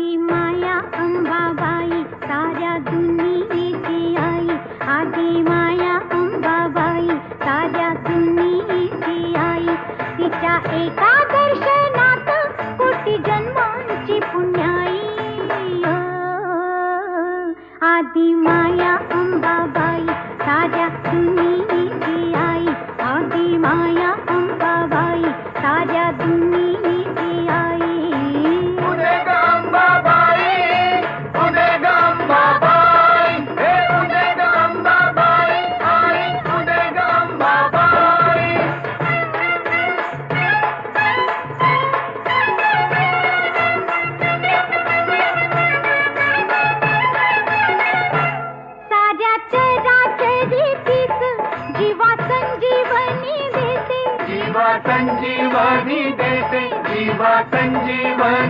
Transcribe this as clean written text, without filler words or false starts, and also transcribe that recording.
आदि माया अंबाबाई साऱ्या दुनियेची आई, आदि माया अंबाबाई साऱ्या दुनियेची आई. तिच्या एका दर्शनात कोटी जन्मांची पुण्याई. आदि माया अंबाबाई साऱ्या दुनियेची आई, आदि माया अंबाबाई साऱ्या दुनियेची आई. उदे ग अंबाबाई, उदे ग अंबाबाई, हे उदे ग अंबाबाई, आई उदे ग अंबाबाई. साऱ्या चराचरीतीस जीवा संजीवनी देते, जीवा संजीवनी देते, जीवा संजीवनी